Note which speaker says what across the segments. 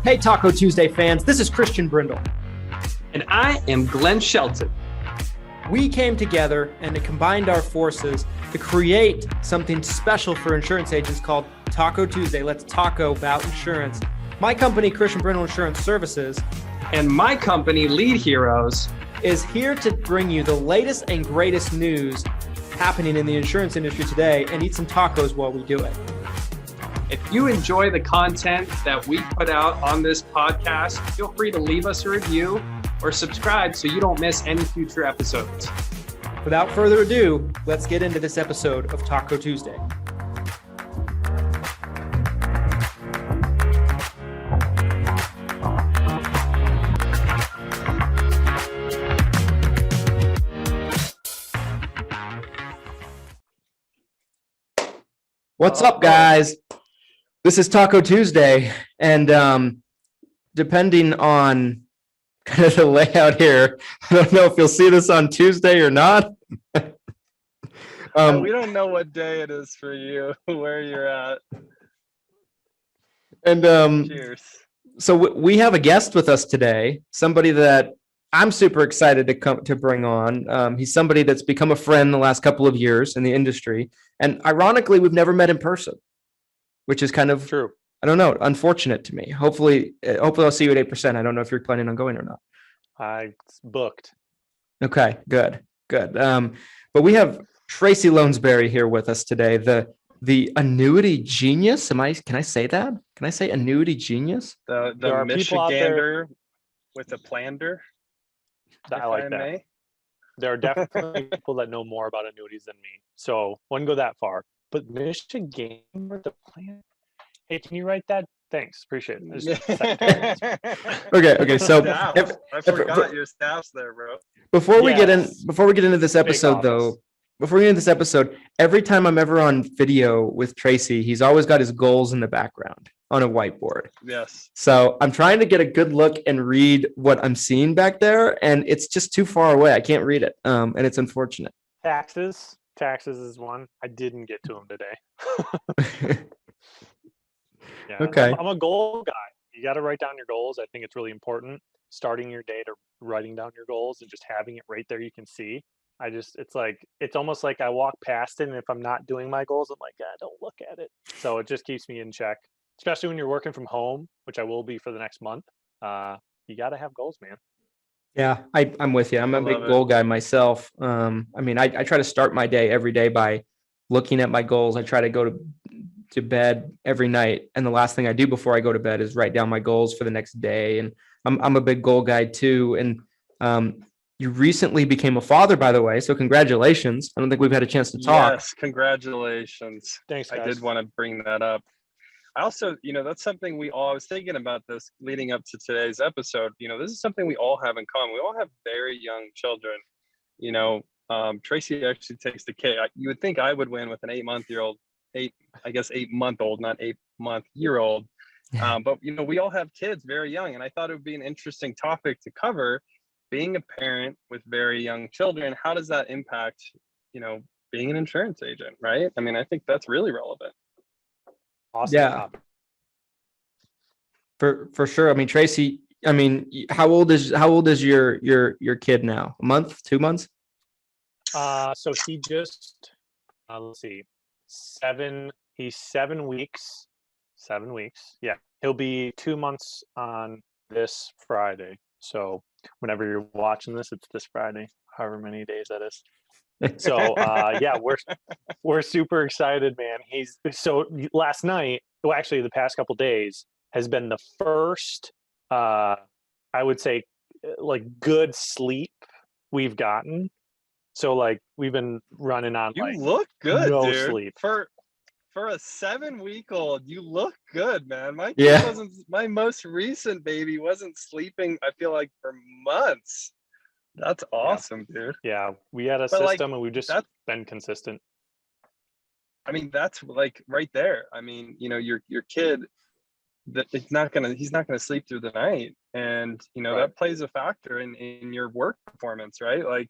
Speaker 1: Hey, Taco Tuesday fans, this is Christian Brindle.
Speaker 2: And I am Glenn Shelton.
Speaker 1: We came together and combined our forces to create something special for insurance agents called Taco Tuesday. Let's taco about insurance. My company, Christian Brindle Insurance Services,
Speaker 2: and my company, Lead Heroes,
Speaker 1: is here to bring you the latest and greatest news happening in the insurance industry today and eat some tacos while we do it.
Speaker 2: If you enjoy the content that we put out on this podcast, feel free to leave us a review or subscribe so you don't miss any future episodes.
Speaker 1: Without further ado, let's get into this episode of Taco Tuesday. What's up, guys? This is Taco Tuesday, and depending on kind of the layout here, I don't know if you'll see this on Tuesday or not.
Speaker 3: We don't know what day it is for you, where you're at.
Speaker 1: And
Speaker 3: Cheers.
Speaker 1: So we have a guest with us today, somebody that I'm super excited to bring on. He's somebody that's become a friend the last couple of years in the industry, and ironically, we've never met in person, which is kind of
Speaker 3: true.
Speaker 1: I don't know, unfortunate to me. Hopefully I'll see you at 8%. I don't know if you're planning on going or not.
Speaker 3: It's booked.
Speaker 1: Okay, good. But we have Tracy Lownsberry here with us today, the annuity genius. Can I say that? Can I say annuity genius?
Speaker 3: The Michigander with a plander.
Speaker 4: I like that. There are definitely people that know more about annuities than me, so wouldn't go that far. But Michigan with the plan. Hey, can you write that? Thanks, appreciate it.
Speaker 1: Okay. So
Speaker 3: I forgot your staff's there, bro.
Speaker 1: Before we get into this episode, every time I'm ever on video with Tracy, he's always got his goals in the background on a whiteboard.
Speaker 3: Yes.
Speaker 1: So I'm trying to get a good look and read what I'm seeing back there, and it's just too far away. I can't read it, and it's unfortunate.
Speaker 4: Taxes is one. I didn't get to them today. Yeah,
Speaker 1: okay.
Speaker 4: I'm a goal guy. You got to write down your goals. I think it's really important. Starting your day to writing down your goals and just having it right there you can see. It's almost like I walk past it, and if I'm not doing my goals, I'm like, don't look at it. So it just keeps me in check, especially when you're working from home, which I will be for the next month. You got to have goals, man.
Speaker 1: Yeah, I'm with you. I'm a big goal guy myself. I try to start my day every day by looking at my goals. I try to go to bed every night, and the last thing I do before I go to bed is write down my goals for the next day. And I'm a big goal guy too. And you recently became a father, by the way, so congratulations. I don't think we've had a chance to talk.
Speaker 3: Yes, congratulations.
Speaker 4: Thanks, guys.
Speaker 3: I did want to bring that up. I also, that's something I was thinking about this leading up to today's episode. This is something we all have in common. We all have very young children. Tracy actually takes the cake. You would think I would win with an 8-month-old, not 8-month-year-old. But we all have kids very young, and I thought it would be an interesting topic to cover. Being a parent with very young children, how does that impact, being an insurance agent, right? I think that's really relevant.
Speaker 4: Awesome.
Speaker 1: Yeah, for sure. Tracy, how old is your kid now? A month, 2 months?
Speaker 4: So he just let's see, he's 7 weeks. 7 weeks. Yeah, he'll be 2 months on this Friday. So whenever you're watching this, it's this Friday, however many days that is. So yeah, we're super excited, man. Last night, actually the past couple days has been the first I would say like good sleep we've gotten. So we've been running on
Speaker 3: look good,
Speaker 4: no
Speaker 3: dude.
Speaker 4: Sleep.
Speaker 3: For a 7-week-old, you look good, man. My most recent baby wasn't sleeping, I feel like, for months. That's awesome, dude.
Speaker 4: Yeah, we had a system and we've just been consistent.
Speaker 3: That's right there. Your kid, he's not gonna sleep through the night, and that plays a factor in your work performance, right?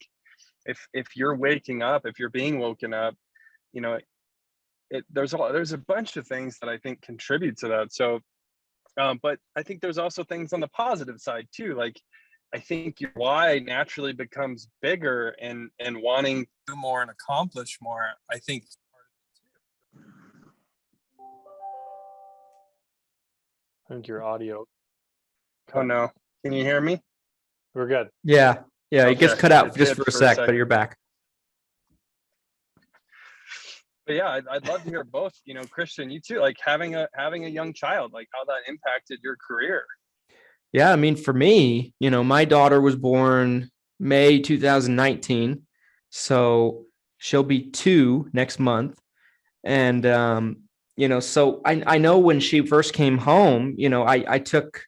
Speaker 3: If you're waking up, if you're being woken up, there's a bunch of things that I think contribute to that. So But I think there's also things on the positive side too. Like, I think your why naturally becomes bigger, and wanting to do more and accomplish more. I think.
Speaker 4: I think your audio.
Speaker 3: Oh no! Can you hear me?
Speaker 4: We're good.
Speaker 1: Yeah. It gets cut out just for a sec, but
Speaker 3: second.
Speaker 1: you're back.
Speaker 3: But yeah, I'd love to hear both. You know, Christian, you too. Like having a young child, like how that impacted your career.
Speaker 1: Yeah, I mean, for me, my daughter was born May 2019, so she'll be 2 next month. And, so I know when she first came home, I took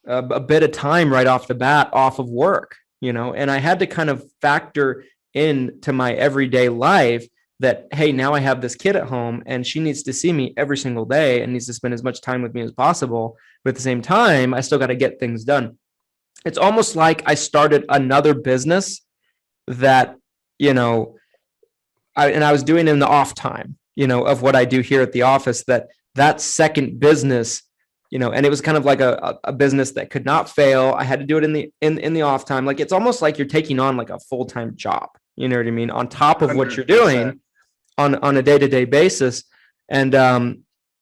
Speaker 1: a bit of time right off the bat off of work, and I had to kind of factor into my everyday life that, hey, now I have this kid at home and she needs to see me every single day and needs to spend as much time with me as possible. But at the same time, I still got to get things done. It's almost like I started another business that, I was doing in the off time, of what I do here at the office, that second business, and it was kind of like a business that could not fail. I had to do it in the off time. Like, it's almost like you're taking on like a full-time job, you know what I mean? On top of what you're doing on a day-to-day basis. And,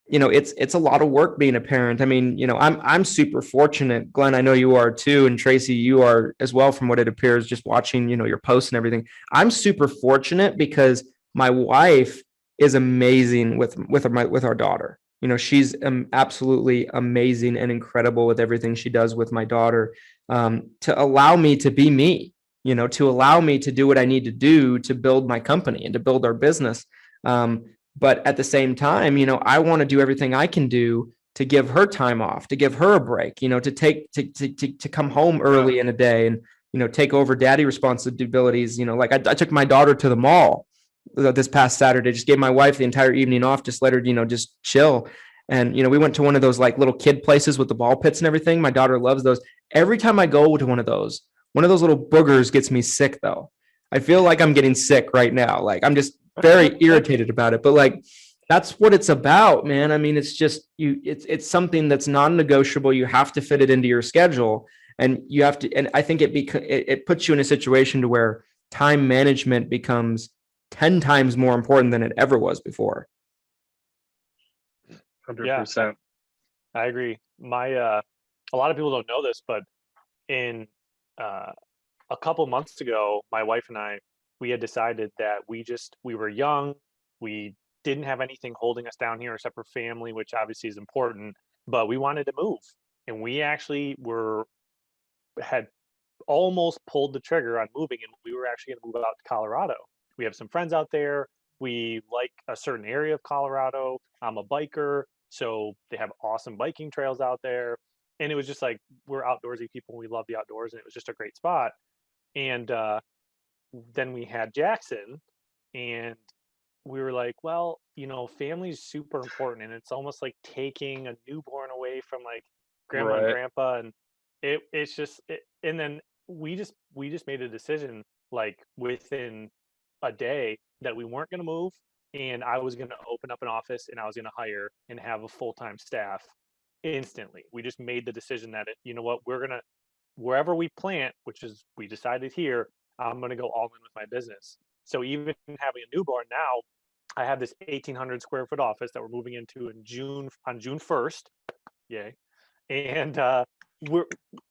Speaker 1: it's a lot of work being a parent. I mean, I'm super fortunate. Glenn, I know you are too. And Tracy, you are as well, from what it appears, just watching, your posts and everything. I'm super fortunate because my wife is amazing with our daughter. She's absolutely amazing and incredible with everything she does with my daughter, to allow me to be me, to allow me to do what I need to do to build my company and to build our business. But at the same time, I want to do everything I can do to give her time off, to give her a break, to come home early in a day and, take over daddy responsibilities. Like I took my daughter to the mall this past Saturday, just gave my wife the entire evening off, just let her, just chill. And, we went to one of those like little kid places with the ball pits and everything. My daughter loves those. Every time I go to one of those little boogers gets me sick though. I feel like I'm getting sick right now. Like I'm just very irritated about it, but like, that's what it's about, man. I mean, it's just it's something that's non-negotiable. You have to fit it into your schedule, and you have to, and I think it puts you in a situation to where time management becomes 10 times more important than it ever was before.
Speaker 3: 100%.
Speaker 4: I agree. A lot of people don't know this, but in a couple months ago, my wife and I, we had decided that we were young. We didn't have anything holding us down here except for family, which obviously is important, but we wanted to move. And we actually had almost pulled the trigger on moving, and we were actually going to move out to Colorado. We have some friends out there. We like a certain area of Colorado. I'm a biker, so they have awesome biking trails out there. And it was just like, we're outdoorsy people. We love the outdoors, and it was just a great spot. And then we had Jackson, and we were like, well, family is super important, and it's almost like taking a newborn away from like grandma and grandpa, and it's just and then we just made a decision like within a day that we weren't going to move, and I was going to open up an office, and I was going to hire and have a full-time staff instantly. We just made the decision that we're going to, wherever we plant, which is we decided here, I'm going to go all in with my business. So even having a newborn now, I have this 1,800 square foot office that we're moving into on June 1st. Yay. And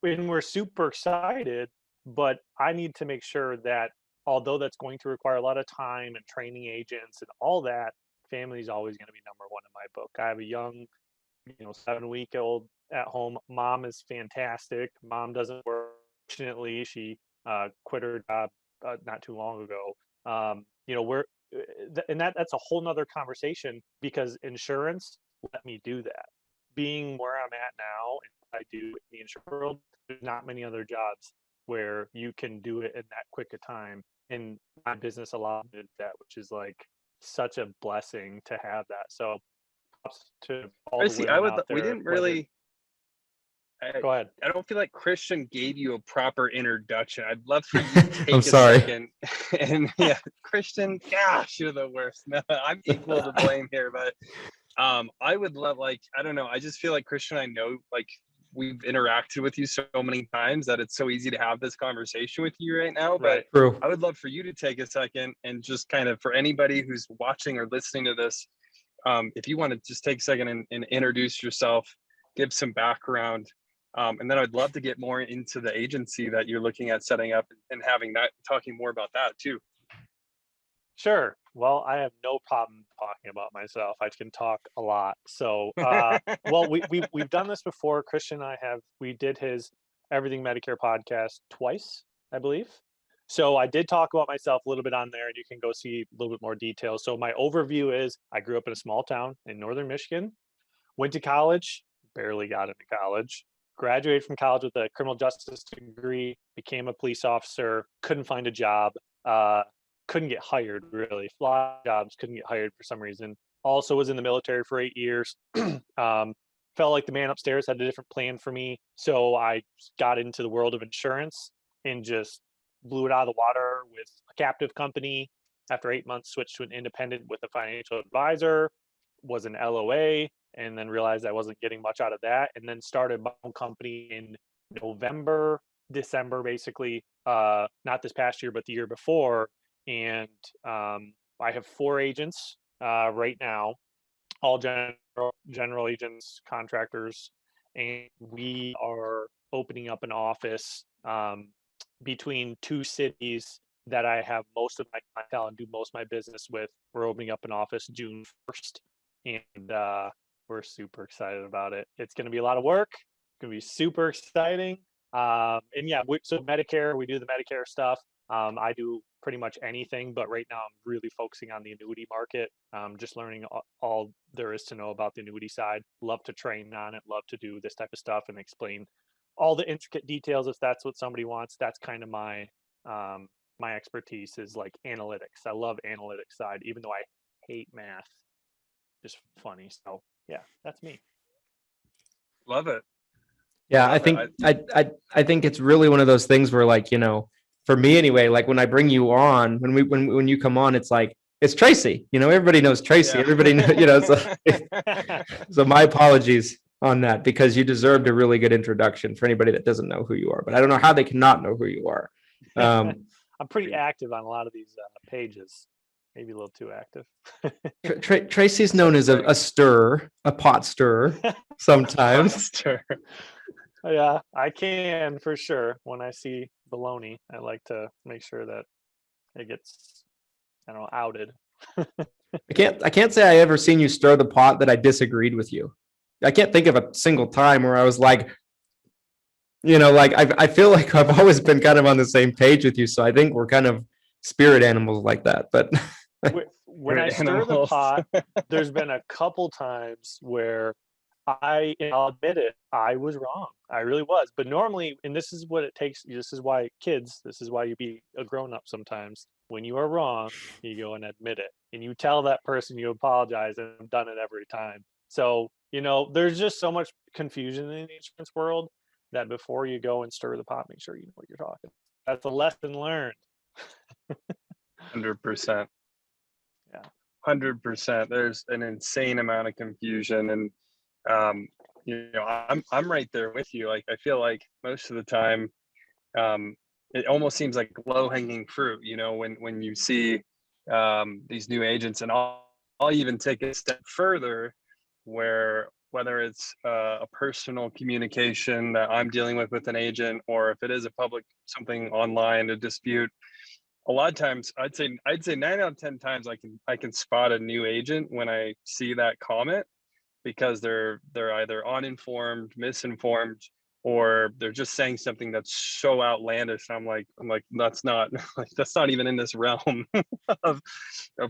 Speaker 4: we're super excited, but I need to make sure that although that's going to require a lot of time and training agents and all that, family is always going to be number one in my book. I have a young, 7-week-old at home. Mom is fantastic. Mom doesn't work. Fortunately, she quit her job not too long ago. That's a whole nother conversation, because insurance let me do that. Being where I'm at now, and I do in the insurance world, there's not many other jobs where you can do it in that quick a time. And my business allowed me to do that, which is like such a blessing to have that. So to all
Speaker 3: Tracy,
Speaker 4: the women out there,
Speaker 3: we didn't really.
Speaker 4: Go ahead.
Speaker 3: I don't feel like Christian gave you a proper introduction. I'd love for you to take
Speaker 1: I'm sorry.
Speaker 3: Second. And yeah, Christian, gosh, you're the worst. No, I'm equal to blame here, but I would love, like, I don't know. I just feel like Christian, I know, like, we've interacted with you so many times that it's so easy to have this conversation with you right now. But
Speaker 1: True.
Speaker 3: I would love for you to take a second and just kind of, for anybody who's watching or listening to this, if you want to just take a second and introduce yourself, give some background. And then I'd love to get more into the agency that you're looking at setting up and having that, talking more about that too.
Speaker 4: Sure. Well, I have no problem talking about myself. I can talk a lot. So, well, we've done this before. Christian and I we did his Everything Medicare podcast twice, I believe. So I did talk about myself a little bit on there, and you can go see a little bit more detail. So my overview is I grew up in a small town in northern Michigan, went to college, barely got into college, graduated from college with a criminal justice degree, became a police officer, couldn't find a job, couldn't get hired really. A lot of jobs, couldn't get hired for some reason. Also was in the military for 8 years. Felt like the man upstairs had a different plan for me. So I got into the world of insurance and just blew it out of the water with a captive company. After 8 months, switched to an independent with a financial advisor, was an LOA, and then realized I wasn't getting much out of that. And then started my own company in December, basically, not this past year, but the year before. And I have 4 agents right now, all general agents, contractors, and we are opening up an office between 2 cities that I have most of my clientele and do most of my business with. We're opening up an office June 1st, and we're super excited about it. It's going to be a lot of work. It's going to be super exciting. And yeah, so Medicare, we do the Medicare stuff. I do pretty much anything, but right now I'm really focusing on the annuity market. Just learning all there is to know about the annuity side. Love to train on it. Love to do this type of stuff and explain all the intricate details if that's what somebody wants. That's kind of my my expertise is like analytics. I love analytics side, even though I hate math. Just funny. So yeah, that's me.
Speaker 3: Love it.
Speaker 1: Yeah, I think I think it's really one of those things where, like, you know, for me anyway, like when I bring you on, when you come on, it's like, it's Tracy, you know, everybody knows Tracy,
Speaker 3: Yeah.
Speaker 1: everybody knows, you know, so my apologies on that, because you deserved a really good introduction for anybody that doesn't know who you are, but I don't know how they cannot know who you are.
Speaker 4: I'm pretty active on a lot of these pages, maybe a little too active.
Speaker 1: Tracy's known as a pot stirrer sometimes.
Speaker 4: Yeah, I can for sure. When I see baloney, I like to make sure that it gets, I don't know, outed.
Speaker 1: I can't say I ever seen you stir the pot that I disagreed with you. I can't think of a single time where I was like, you know, like I feel like I've always been kind of on the same page with you. So I think we're kind of spirit animals like that. But
Speaker 4: when I stir the pot, there's been a couple times where I'll admit it, I was wrong. I really was. But normally, and this is what it takes, this is why you be a grown-up sometimes. When you are wrong, you go and admit it. And you tell that person you apologize, and I've done it every time. So, you know, there's just so much confusion in the insurance world that before you go and stir the pot, make sure you know what you're talking. That's a lesson learned.
Speaker 3: 100%.
Speaker 4: Yeah.
Speaker 3: 100%. There's an insane amount of confusion, and you know, I'm right there with you. Like, I feel like most of the time, it almost seems like low-hanging fruit, you know, when you see these new agents. And I'll even take a step further, where whether it's a personal communication that I'm dealing with an agent, or if it is a public something online, a dispute, a lot of times I'd say 9 out of 10 times I can spot a new agent when I see that comment, because they're either uninformed, misinformed, or they're just saying something that's so outlandish. I'm like, that's not even in this realm of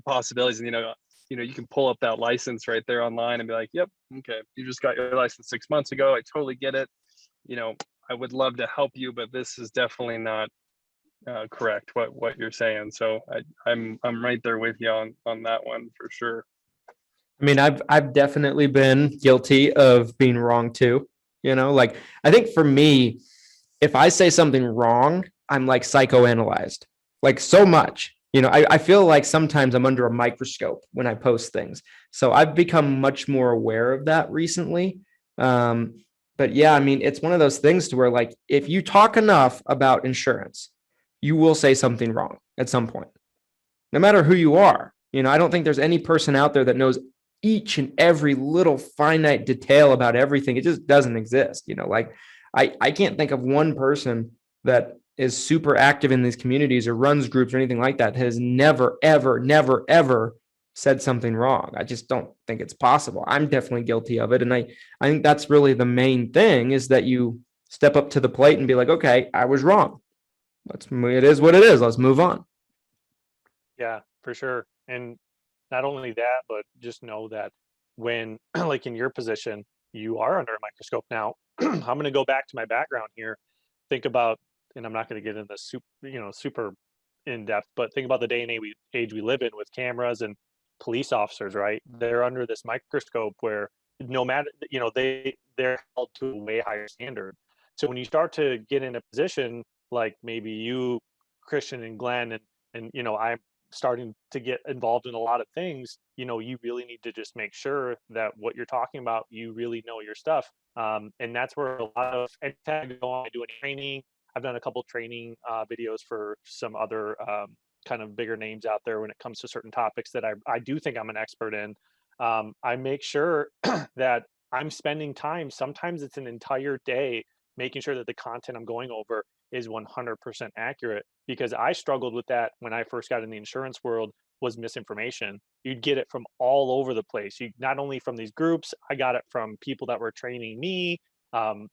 Speaker 3: possibilities. And you know, you can pull up that license right there online and be like, yep, okay, you just got your license 6 months ago. I totally get it. You know, I would love to help you, but this is definitely not correct what you're saying. So I'm right there with you on that one for sure.
Speaker 1: I mean, I've definitely been guilty of being wrong too. You know, like, I think for me, if I say something wrong, I'm like psychoanalyzed, like, so much I feel like sometimes I'm under a microscope when I post things. So I've become much more aware of that recently. But yeah, I mean, it's one of those things to where, like, if you talk enough about insurance, you will say something wrong at some point, no matter who you are. I don't think there's any person out there that knows each and every little finite detail about everything. It just doesn't exist. Like I can't think of one person that is super active in these communities or runs groups or anything like that has never, ever, never, ever said something wrong. I just don't think it's possible. I'm definitely guilty of it. And I think that's really the main thing, is that you step up to the plate and be like, okay, I was wrong. It is what it is. Let's move on.
Speaker 4: Yeah, for sure. And not only that, but just know that when, like in your position, you are under a microscope. Now, I'm going to go back to my background here. Think about, and I'm not going to get into super in depth, but think about the day and age we live in with cameras and police officers, right? They're under this microscope where no matter, they're held to a way higher standard. So when you start to get in a position like maybe you, Christian and Glenn, and I'm starting to get involved in a lot of things, you really need to just make sure that what you're talking about, you really know your stuff. And that's where a lot of, anytime I go on, I do any training. I've done a couple training videos for some other kind of bigger names out there when it comes to certain topics that I do think I'm an expert in. I make sure that I'm spending time, sometimes it's an entire day, making sure that the content I'm going over is 100% accurate, because I struggled with that when I first got in the insurance world, was misinformation. You'd get it from all over the place. Not only from these groups, I got it from people that were training me,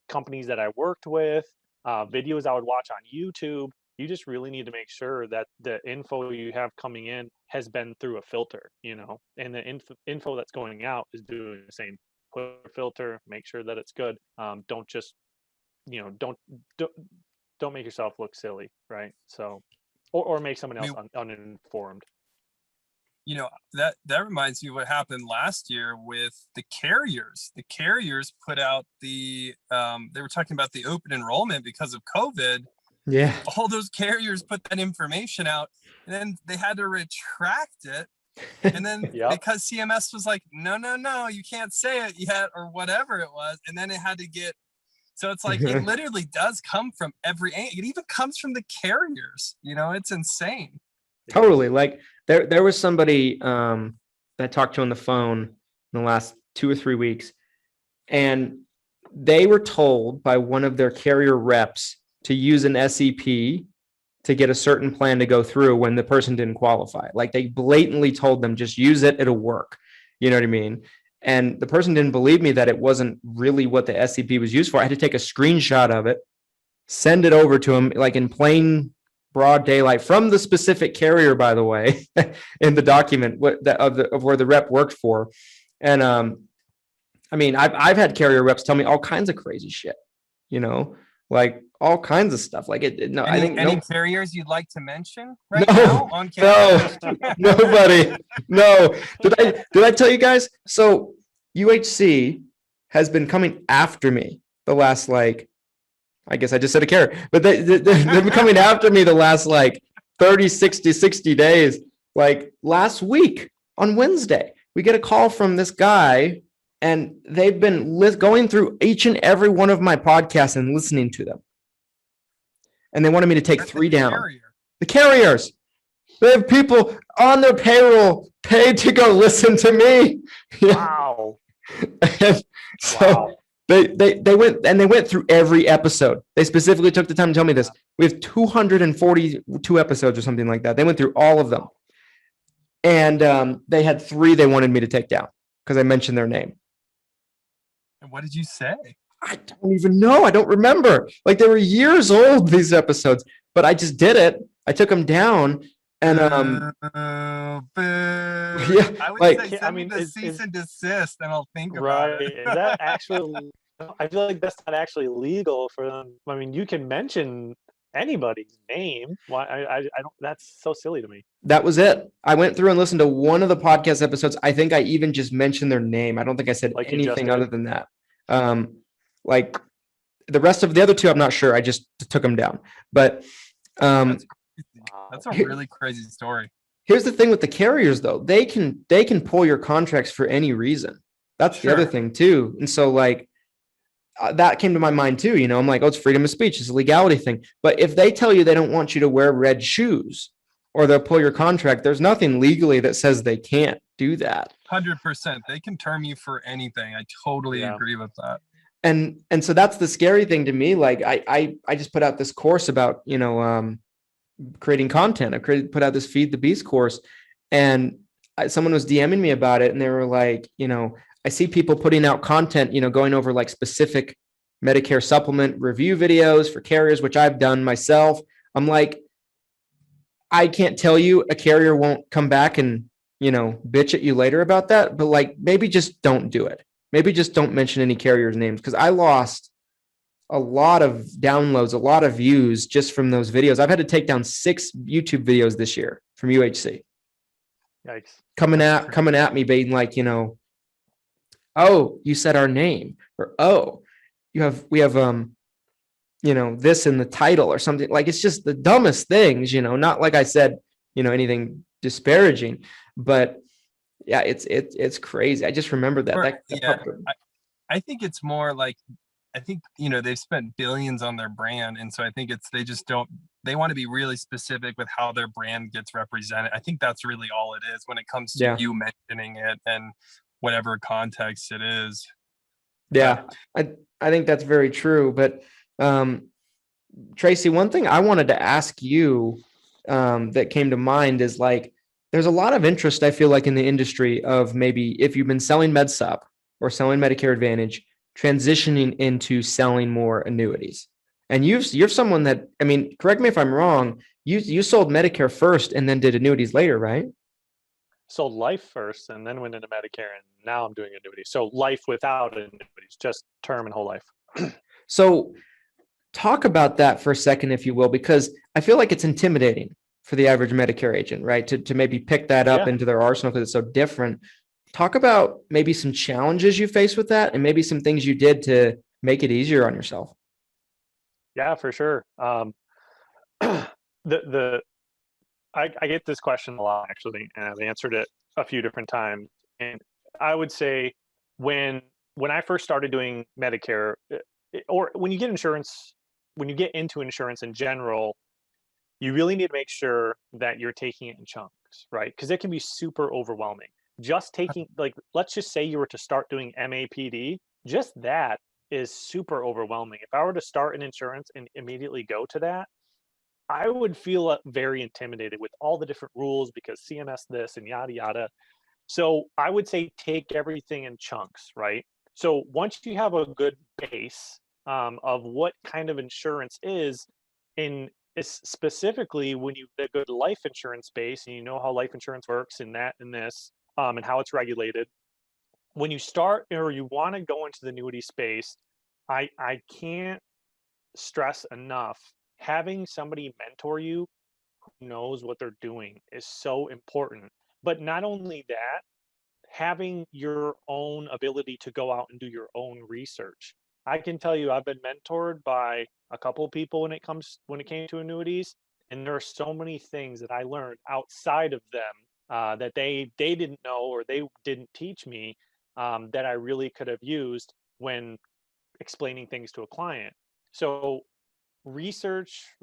Speaker 4: companies that I worked with, videos I would watch on YouTube. You just really need to make sure that the info you have coming in has been through a filter, and the info that's going out is doing the same. Put a filter, make sure that it's good. Don't just, don't make yourself look silly, right? So, or make someone else uninformed.
Speaker 3: That reminds me of what happened last year with the carriers. The carriers put out they were talking about the open enrollment because of COVID.
Speaker 1: Yeah.
Speaker 3: All those carriers put that information out, and then they had to retract it. And then
Speaker 4: Yep.
Speaker 3: Because CMS was like, no, you can't say it yet, or whatever it was. And then it had to get, so it's like, it literally does come from every angle. It even comes from the carriers. It's insane.
Speaker 1: Totally. Like there was somebody that I talked to on the phone in the last 2 or 3 weeks, and they were told by one of their carrier reps to use an SEP to get a certain plan to go through when the person didn't qualify. Like they blatantly told them, just use it, it'll work. You know what I mean? And the person didn't believe me that it wasn't really what the SEP was used for. I had to take a screenshot of it, send it over to him, like in plain broad daylight, from the specific carrier, by the way, in the document of where the rep worked for. And I mean, I've had carrier reps tell me all kinds of crazy shit, like all kinds of stuff. Like
Speaker 3: any carriers you'd like to mention right now on camera?
Speaker 1: No, nobody. No. Did I tell you guys? So UHC has been coming after me the last, I guess I just said a carrier, but they've been coming after me the last 30, 60 days. Like last week on Wednesday, we get a call from this guy, and they've been going through each and every one of my podcasts and listening to them. And they wanted me to take 3 down. The carriers. They have people on their payroll paid to go listen to me.
Speaker 4: Wow.
Speaker 1: And so they went through every episode. They specifically took the time to tell me this. We have 242 episodes or something like that. They went through all of them. And they had 3 they wanted me to take down because I mentioned their name.
Speaker 3: And what did you say?
Speaker 1: I don't even know. I don't remember. Like they were years old, these episodes, but I just did it. I took them down, and
Speaker 3: yeah, I would say send me the cease and desist, and I'll think about it.
Speaker 4: Is that actually? I feel like that's not actually legal for them. I mean, you can mention anybody's name. Why? I don't. That's so silly to me.
Speaker 1: That was it. I went through and listened to one of the podcast episodes. I think I even just mentioned their name. I don't think I said anything other than that. Like the rest of the other 2, I'm not sure. I just took them down. But
Speaker 3: That's a really crazy story.
Speaker 1: Here's the thing with the carriers, though. They can pull your contracts for any reason. That's the other thing too. And so like that came to my mind too. I'm like, oh, it's freedom of speech. It's a legality thing. But if they tell you they don't want you to wear red shoes or they'll pull your contract, there's nothing legally that says they can't do that.
Speaker 3: 100%. They can term you for anything. I totally agree with that.
Speaker 1: And so that's the scary thing to me. Like I just put out this course about, creating content. I put out this Feed the Beast course, and someone was DMing me about it, and they were like, I see people putting out content, going over like specific Medicare supplement review videos for carriers, which I've done myself. I'm like, I can't tell you a carrier won't come back and, bitch at you later about that, but like maybe just don't do it. Maybe just don't mention any carriers' names, because I lost a lot of downloads, a lot of views just from those videos. I've had to take down 6 YouTube videos this year from UHC.
Speaker 4: Yikes.
Speaker 1: Coming at me being like, oh, you said our name, or oh, we have this in the title or something. Like, it's just the dumbest things, not like I said, anything disparaging, but yeah, it's crazy. I just remember that.
Speaker 3: I think it's more like, they've spent billions on their brand. And so I think they want to be really specific with how their brand gets represented. I think that's really all it is when it comes to you mentioning it and whatever context it is.
Speaker 1: Yeah, I think that's very true. But Tracy, one thing I wanted to ask you that came to mind is like, there's a lot of interest, I feel like, in the industry of maybe if you've been selling MedSup or selling Medicare Advantage, transitioning into selling more annuities. And you're someone that, correct me if I'm wrong, you sold Medicare first and then did annuities later, right?
Speaker 4: Sold life first and then went into Medicare, and now I'm doing annuities. So life without annuities, just term and whole life.
Speaker 1: So talk about that for a second, if you will, because I feel like it's intimidating for the average Medicare agent, right? To maybe pick that up into their arsenal because it's so different. Talk about maybe some challenges you face with that and maybe some things you did to make it easier on yourself.
Speaker 4: Yeah, for sure. I get this question a lot, actually, and I've answered it a few different times. And I would say when I first started doing Medicare, or when you get insurance, when you get into insurance in general, you really need to make sure that you're taking it in chunks, right? Because it can be super overwhelming. Just taking, like, let's just say you were to start doing MAPD, just that is super overwhelming. If I were to start an insurance and immediately go to that, I would feel very intimidated with all the different rules because CMS this and yada, yada. So I would say take everything in chunks, right? So once you have a good base of what kind of insurance is specifically when you get a good life insurance base and you know how life insurance works and that and this, and how it's regulated. When you start or you want to go into the annuity space, I can't stress enough, having somebody mentor you who knows what they're doing is so important. But not only that, having your own ability to go out and do your own research. I can tell you I've been mentored by a couple of people when it came to annuities, and there are so many things that I learned outside of them that they didn't know or they didn't teach me that I really could have used when explaining things to a client. So research,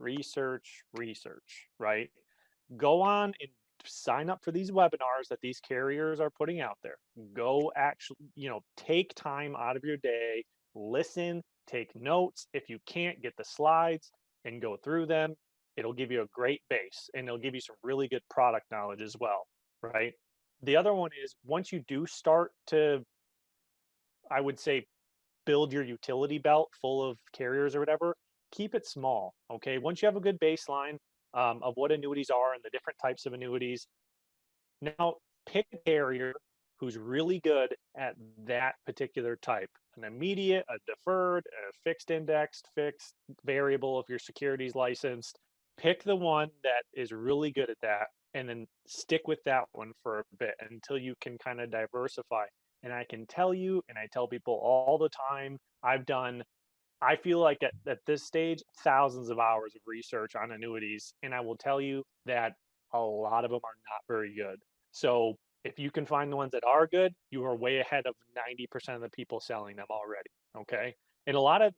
Speaker 4: right? Go on and sign up for these webinars that these carriers are putting out there. Go actually, take time out of your day, listen, take notes. If you can't, get the slides and go through them. It'll give you a great base and it'll give you some really good product knowledge as well, right? The other one is once you do start to, I would say, build your utility belt full of carriers or whatever, keep it small, okay? Once you have a good baseline of what annuities are and the different types of annuities, now pick a carrier who's really good at that particular type, an immediate, a deferred, a fixed indexed, fixed variable if your security's licensed. Pick the one that is really good at that and then stick with that one for a bit until you can kind of diversify. And I can tell you, and I tell people all the time, I've done I feel like at this stage, thousands of hours of research on annuities, and I will tell you that a lot of them are not very good. So if you can find the ones that are good, you are way ahead of 90% of the people selling them already. Okay. And a lot of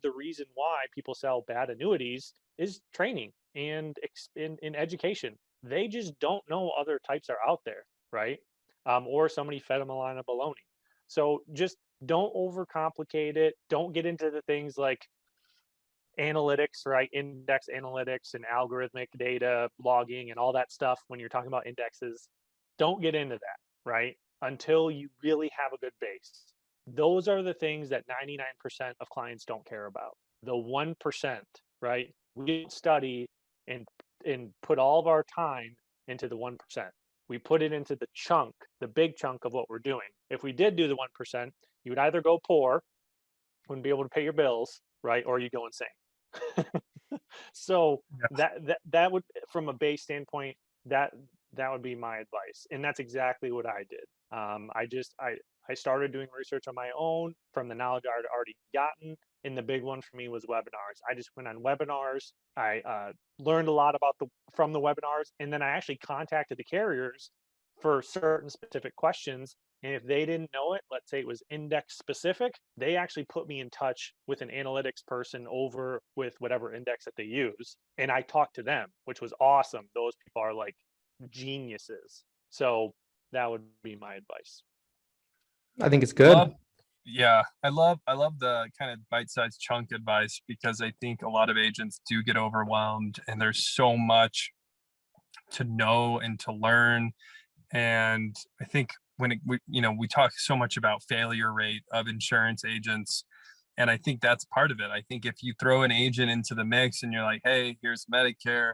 Speaker 4: the reason why people sell bad annuities is training and in education. They just don't know other types are out there, right? Or somebody fed them a line of baloney. So just don't overcomplicate it. Don't get into the things like analytics, right? Index analytics and algorithmic data logging and all that stuff when you're talking about indexes. Don't get into that, right? Until you really have a good base. Those are the things that 99% of clients don't care about. The 1%, right? We study and put all of our time into the 1%. We put it into the big chunk of what we're doing. If we did do the 1%, you would either go poor, wouldn't be able to pay your bills, right? Or you go insane. So that would, from a base standpoint, that would be my advice. And that's exactly what I did. I started doing research on my own from the knowledge I had already gotten. And the big one for me was webinars. I just went on webinars. I learned a lot from the webinars. And then I actually contacted the carriers for certain specific questions. And if they didn't know it, let's say it was index specific, they actually put me in touch with an analytics person over with whatever index that they use. And I talked to them, which was awesome. Those people are like geniuses. So that would be my advice.
Speaker 1: I think it's good.
Speaker 3: I love the kind of bite-sized chunk advice, because I think a lot of agents do get overwhelmed and there's so much to know and to learn. And I think when we talk so much about failure rate of insurance agents, and I think that's part of it. I think if you throw an agent into the mix and you're like, hey, here's Medicare,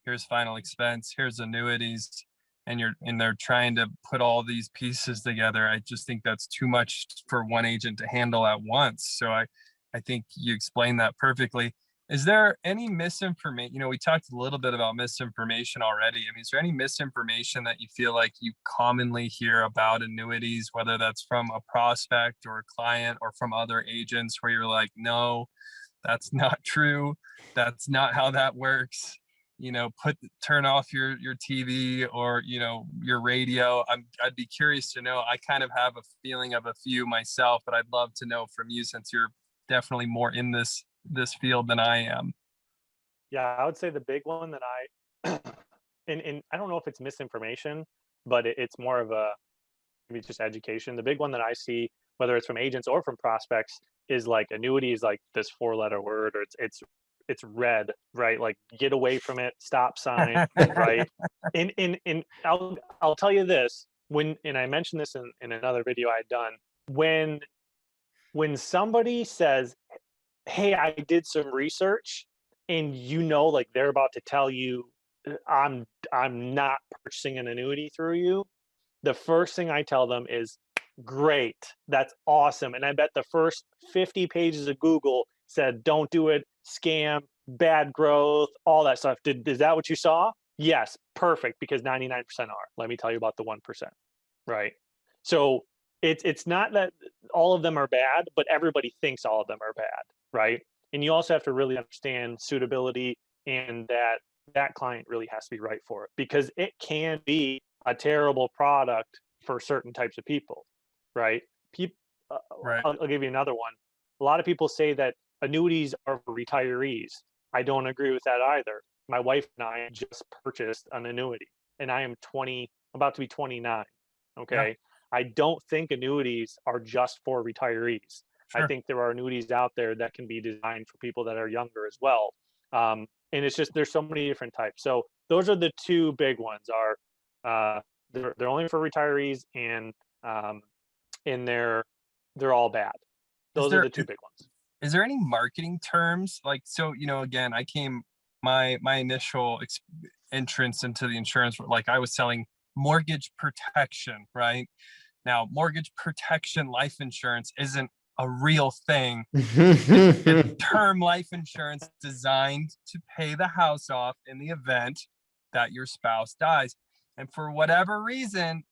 Speaker 3: here's final expense, here's annuities, and they're trying to put all these pieces together, I just think that's too much for one agent to handle at once. So I think you explained that perfectly. Is there any misinformation? We talked a little bit about misinformation already. I mean, is there any misinformation that you feel like you commonly hear about annuities, whether that's from a prospect or a client or from other agents, where you're like, no, that's not true. That's not how that works. Turn off your TV or, your radio. I'd be curious to know. I kind of have a feeling of a few myself, but I'd love to know from you, since you're definitely more in this field than I am.
Speaker 4: Yeah, I would say the big one that and I don't know if it's misinformation, but it's more of maybe just education. The big one that I see, whether it's from agents or from prospects, is like annuity is like this 4-letter word, or it's red, right? Like, get away from it, stop sign, right? And I'll tell you this, and I mentioned this in another video I had done, when somebody says, hey, I did some research, and like they're about to tell you, I'm not purchasing an annuity through you, the first thing I tell them is, great, that's awesome. And I bet the first 50 pages of Google said, don't do it, scam, bad growth, all that stuff. Is that what you saw? Yes, perfect, because 99% are. Let me tell you about the 1%, right? So it's not that all of them are bad, but everybody thinks all of them are bad, right? And you also have to really understand suitability, and that client really has to be right for it, because it can be a terrible product for certain types of people, right?
Speaker 3: Right.
Speaker 4: I'll give you another one. A lot of people say that annuities are for retirees. I don't agree with that either. My wife and I just purchased an annuity, and I am about to be 29. Okay. Yeah. I don't think annuities are just for retirees. Sure. I think there are annuities out there that can be designed for people that are younger as well. And it's just, there's so many different types. So those are the two big ones. They're only for retirees, and they're all bad. Those are the two big ones.
Speaker 3: Is there any marketing terms? Like, so, again, my initial entrance into the insurance, like I was selling mortgage protection, right? Now, mortgage protection life insurance isn't a real thing. It's term life insurance designed to pay the house off in the event that your spouse dies. And for whatever reason,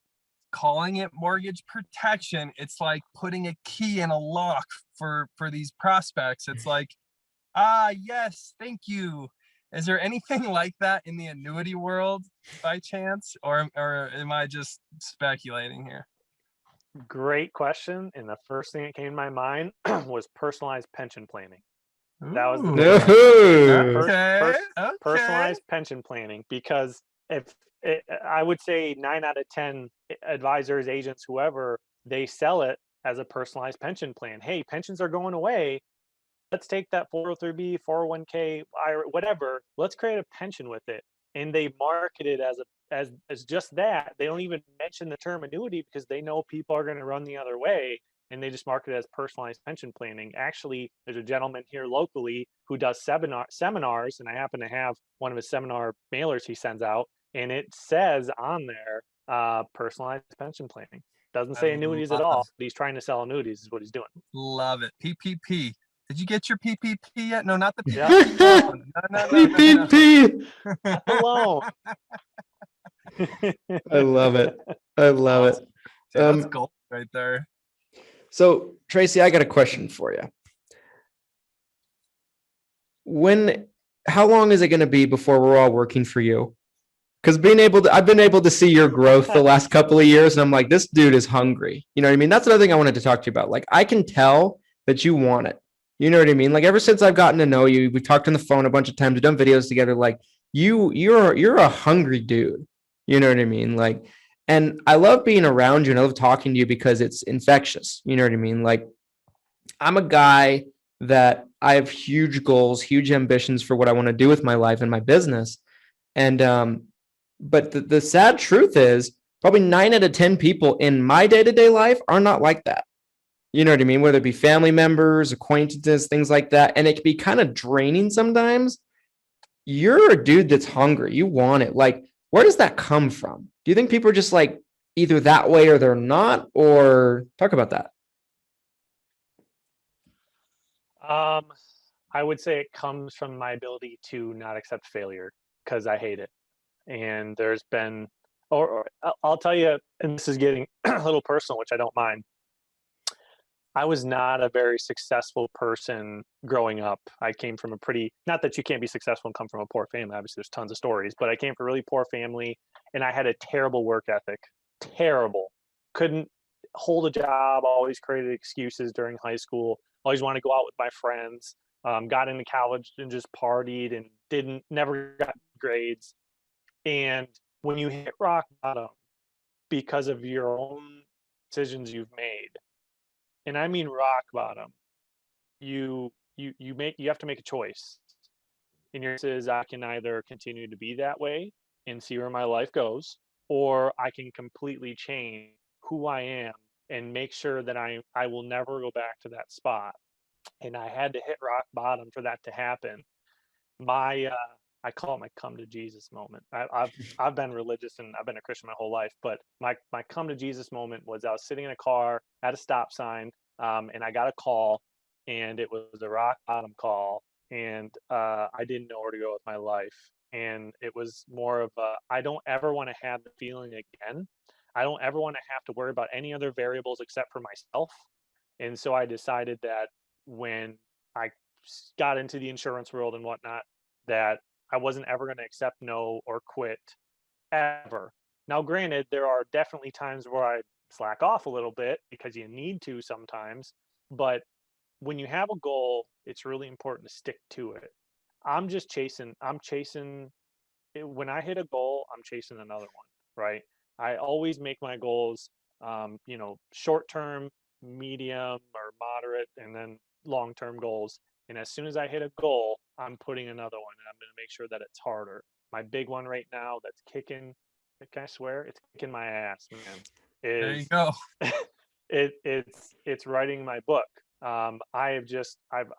Speaker 3: calling it mortgage protection, it's like putting a key in a lock for these prospects. It's like, yes, thank you. Is there anything like that in the annuity world by chance, or am I just speculating here?
Speaker 4: Great question. And the first thing that came to my mind was personalized pension planning. That was the
Speaker 3: Ooh.
Speaker 4: big one.
Speaker 3: Okay.
Speaker 4: Personalized pension planning, because I would say 9 out of 10 advisors, agents, whoever, they sell it as a personalized pension plan. Hey, pensions are going away. Let's take that 403b, 401k, IRA, whatever. Let's create a pension with it. And they market it as just that. They don't even mention the term annuity because they know people are going to run the other way. And they just market it as personalized pension planning. Actually, there's a gentleman here locally who does seminars, and I happen to have one of his seminar mailers he sends out, and it says on there, personalized pension planning. Doesn't say annuities at all. But he's trying to sell annuities is what he's doing.
Speaker 3: Love it. PPP. Did you get your PPP yet? No, not the PPP.
Speaker 4: Yeah.
Speaker 3: No.
Speaker 1: PPP.
Speaker 4: Hello.
Speaker 1: I love it. I love
Speaker 3: Awesome.
Speaker 1: it.
Speaker 3: That's gold right there.
Speaker 1: So Tracy, I got a question for you. How long is it going to be before we're all working for you? Because I've been able to see your growth the last couple of years, and I'm like, this dude is hungry. You know what I mean? That's another thing I wanted to talk to you about. Like, I can tell that you want it. You know what I mean? Like, ever since I've gotten to know you, we've talked on the phone a bunch of times, we've done videos together. Like, you're a hungry dude. You know what I mean? Like, and I love being around you and I love talking to you because it's infectious. You know what I mean? Like, I'm a guy that I have huge goals, huge ambitions for what I want to do with my life and my business. And, but the sad truth is probably 9 out of 10 people in my day-to-day life are not like that. You know what I mean? Whether it be family members, acquaintances, things like that. And it can be kind of draining sometimes. You're a dude that's hungry. You want it. Like, where does that come from? Do you think people are just like either that way or they're not? Or talk about that.
Speaker 4: I would say it comes from my ability to not accept failure because I hate it. And there's been, or I'll tell you, and this is getting a little personal, which I don't mind. I was not a very successful person growing up. I came from not that you can't be successful and come from a poor family. Obviously, there's tons of stories, but I came from a really poor family and I had a terrible work ethic. Terrible. Couldn't hold a job, always created excuses during high school, always wanted to go out with my friends, got into college and just partied and never got grades. And when you hit rock bottom because of your own decisions you've made, and I mean rock bottom, you have to make a choice. And yours is I can either continue to be that way and see where my life goes, or I can completely change who I am and make sure that I will never go back to that spot. And I had to hit rock bottom for that to happen. I call it my come to Jesus moment. I've been religious and I've been a Christian my whole life, but my come to Jesus moment was I was sitting in a car at a stop sign, and I got a call, and it was a rock bottom call, and I didn't know where to go with my life, and it was more of I don't ever want to have the feeling again. I don't ever want to have to worry about any other variables except for myself, and so I decided that when I got into the insurance world and whatnot, that I wasn't ever going to accept no or quit ever. Now, granted, there are definitely times where I slack off a little bit because you need to sometimes. But when you have a goal, it's really important to stick to it. I'm chasing, when I hit a goal, I'm chasing another one, right? I always make my goals, short-term, medium or moderate, and then long-term goals. And as soon as I hit a goal, I'm putting another one, and I'm going to make sure that it's harder. My big one right now that's kicking, can I swear? It's kicking my ass, man.
Speaker 3: There you go.
Speaker 4: It's writing my book. I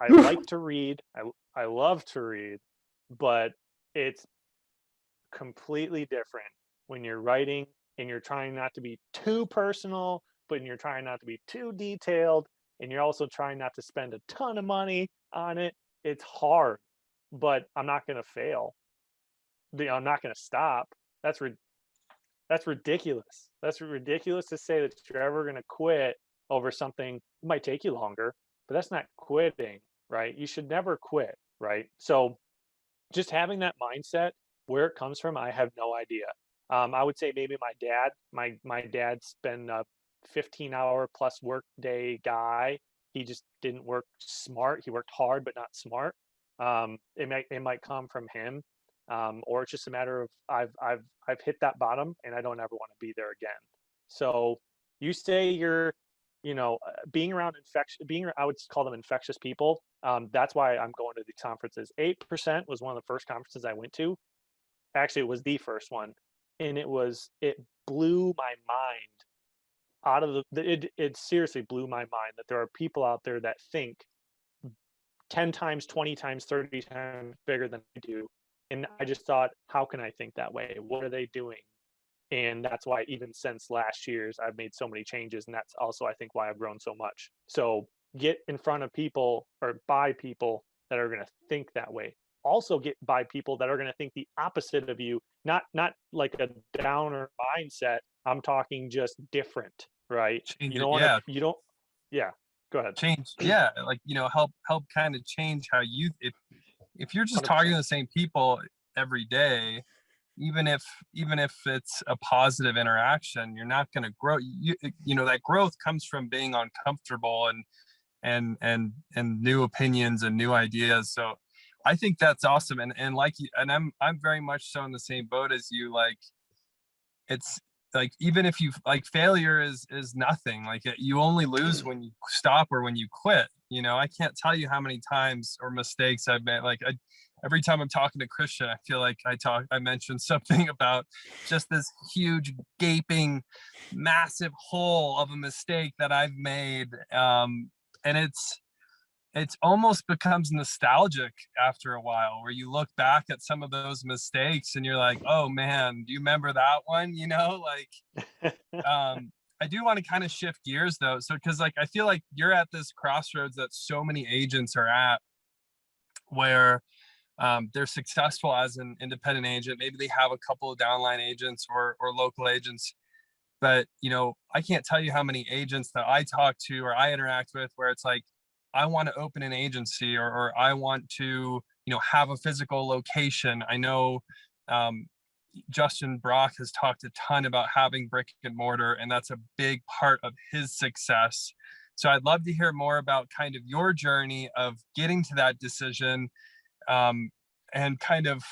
Speaker 4: like to read. I love to read, but it's completely different when you're writing and you're trying not to be too personal, but you're trying not to be too detailed, and you're also trying not to spend a ton of money on it. It's hard, but I'm not going to fail. I'm not going to stop. That's That's ridiculous. That's ridiculous to say that you're ever going to quit over something. It might take you longer, but that's not quitting, right? You should never quit, right? So just having that mindset, where it comes from, I have no idea. I would say maybe my dad. My dad's been a 15-hour plus work day guy. He just didn't work smart. He worked hard but not smart. It might come from him, or it's just a matter of I've hit that bottom and I don't ever want to be there again. So you say you're, being around I would call them infectious people. That's why I'm going to these conferences. 8% was one of the first conferences I went to. Actually, it was the first one, and it blew my mind out of it seriously blew my mind that there are people out there that think 10 times, 20 times, 30 times bigger than I do. And I just thought, how can I think that way? What are they doing? And that's why even since last year's, I've made so many changes. And that's also, I think, why I've grown so much. So get in front of people or by people that are going to think that way. Also get by people that are going to think the opposite of you, not like a downer mindset. I'm talking just different, right?
Speaker 3: Change
Speaker 4: You
Speaker 3: it,
Speaker 4: don't want
Speaker 3: yeah.
Speaker 4: to, you don't, yeah, go ahead.
Speaker 3: Change, yeah, like, help kind of change how you, if you're just
Speaker 4: 100%.
Speaker 3: talking to the same people every day, even if it's a positive interaction, you're not going to grow. That growth comes from being uncomfortable and new opinions and new ideas. So I think that's awesome. And like you, and I'm very much so in the same boat as you. Like, it's like, even if you like, failure is nothing. Like, you only lose when you stop or when you quit. I can't tell you how many times or mistakes I've made. Like, every time I'm talking to Christian, I feel like I mentioned something about just this huge gaping massive hole of a mistake that I've made. And it's almost becomes nostalgic after a while, where you look back at some of those mistakes and you're like, oh man, do you remember that one? I do want to kind of shift gears though. So, cause like, I feel like you're at this crossroads that so many agents are at, where they're successful as an independent agent. Maybe they have a couple of downline agents or local agents, but I can't tell you how many agents that I talk to or I interact with where it's like, I want to open an agency, or I want to, have a physical location. I know Justin Brock has talked a ton about having brick and mortar, and that's a big part of his success. So I'd love to hear more about kind of your journey of getting to that decision, and kind of,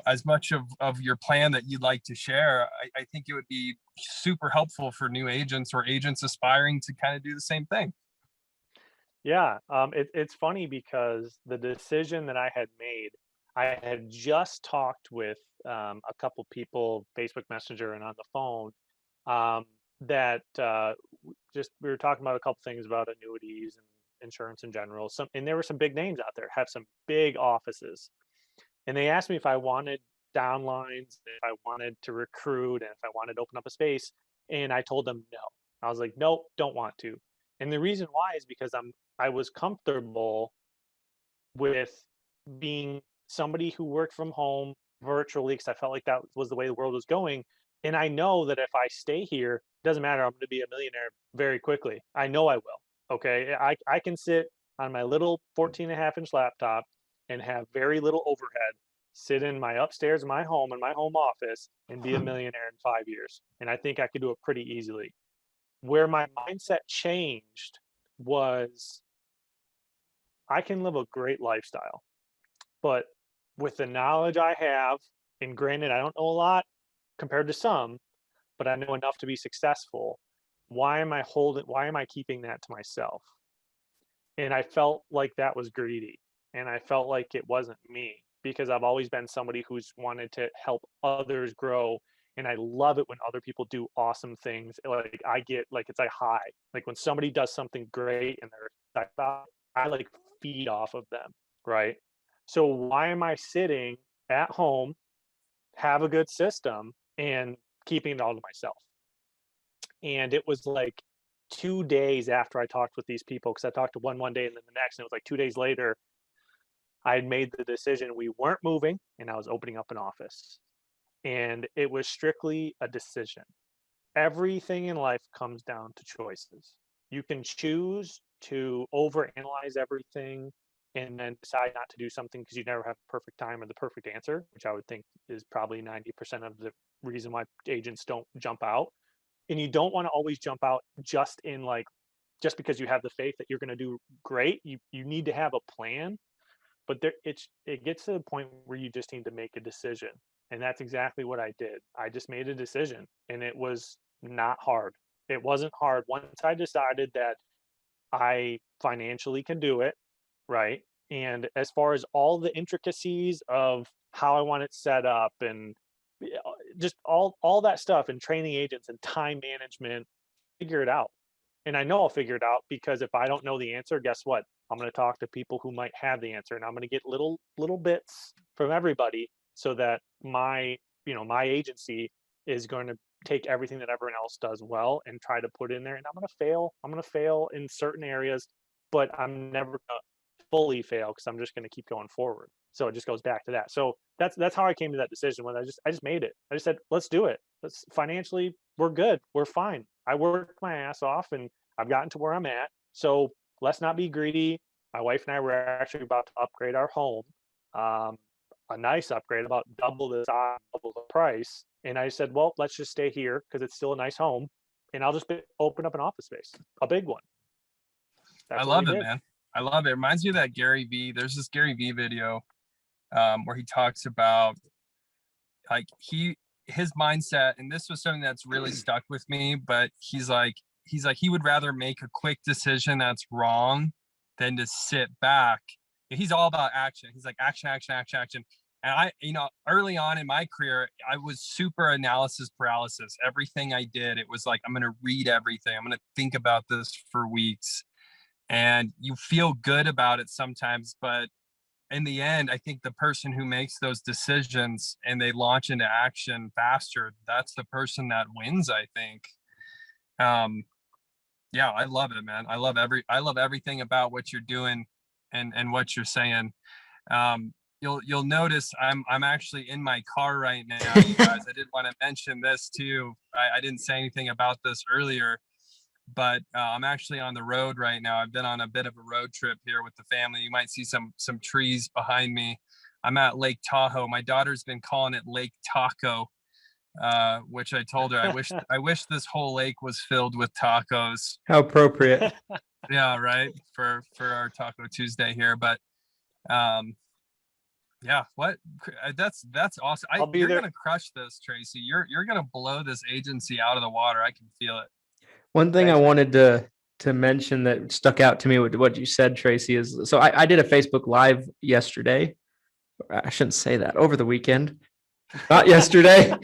Speaker 3: as much of your plan that you'd like to share. I think it would be super helpful for new agents or agents aspiring to kind of do the same thing.
Speaker 4: Yeah, it's funny because the decision that I had made, I had just talked with a couple people, Facebook Messenger and on the phone, that we were talking about a couple things about annuities and insurance in general. And there were some big names out there, have some big offices, and they asked me if I wanted downlines, if I wanted to recruit, and if I wanted to open up a space, and I told them no. I was like, nope, don't want to. And the reason why is because I was comfortable with being somebody who worked from home virtually, because I felt like that was the way the world was going. And I know that if I stay here, it doesn't matter, I'm going to be a millionaire very quickly. I know I will. Okay. I can sit on my little 14.5-inch laptop and have very little overhead, sit in my upstairs in my home office, and be a millionaire in 5 years. And I think I could do it pretty easily. Where my mindset changed was, I can live a great lifestyle, but with the knowledge I have, and granted, I don't know a lot compared to some, but I know enough to be successful. Why am I keeping that to myself? And I felt like that was greedy, and I felt like it wasn't me, because I've always been somebody who's wanted to help others grow. And I love it when other people do awesome things. Like, I get like, it's like high. Like when somebody does something great and they're excited about it, I like feed off of them, right? So why am I sitting at home, have a good system, and keeping it all to myself? And it was like 2 days after I talked with these people, because I talked to one day and then the next, and it was like 2 days later, I had made the decision. We weren't moving, and I was opening up an office. And it was strictly a decision. Everything in life comes down to choices. You can choose to overanalyze everything and then decide not to do something because you never have the perfect time or the perfect answer, which I would think is probably 90% of the reason why agents don't jump out. And you don't want to always jump out just because you have the faith that you're going to do great. You need to have a plan, but it gets to the point where you just need to make a decision. And that's exactly what I did. I just made a decision, and it was not hard. It wasn't hard. Once I decided that I financially can do it, right? And as far as all the intricacies of how I want it set up and just all that stuff and training agents and time management, figure it out. And I know I'll figure it out because if I don't know the answer, guess what? I'm going to talk to people who might have the answer, and I'm going to get little bits from everybody so that my agency is going to take everything that everyone else does well and try to put in there. And I'm going to fail in certain areas, but I'm never going to fully fail because I'm just going to keep going forward. So it just goes back to that. So that's how I came to that decision when I just made it. I just said, let's do it. Financially, we're good. We're fine. I worked my ass off and I've gotten to where I'm at. So let's not be greedy. My wife and I were actually about to upgrade our home. A nice upgrade, about double the size, double the price. And I said, well, let's just stay here because it's still a nice home. And I'll just open up an office space, a big one.
Speaker 3: I love it, man. I love it. It reminds me of that Gary Vee. There's this Gary Vee video where he talks about like his mindset. And this was something that's really stuck with me, but he's like, he would rather make a quick decision that's wrong than to sit back. He's all about action. He's like action. And I, early on in my career, I was super analysis paralysis. Everything I did, it was like, I'm going to read everything. I'm going to think about this for weeks. And you feel good about it sometimes, but in the end, I think the person who makes those decisions and they launch into action faster, that's the person that wins, I think. Yeah, I love it, man. I love everything about what you're doing and what you're saying. You'll notice I'm actually in my car right now, you guys. I did want to mention this too. I didn't say anything about this earlier, but I'm actually on the road right now. I've been on a bit of a road trip here with the family. You might see some trees behind me. I'm at Lake Tahoe. My daughter's been calling it Lake Taco, which I told her I wish this whole lake was filled with tacos.
Speaker 1: How appropriate.
Speaker 3: Yeah, right. For our Taco Tuesday here, but yeah, that's awesome. You're gonna crush this, Tracy. You're gonna blow this agency out of the water. I can feel it.
Speaker 1: One thing I wanted to mention that stuck out to me with what you said, Tracy, is so I did a Facebook Live yesterday. I shouldn't say that, over the weekend. Not yesterday,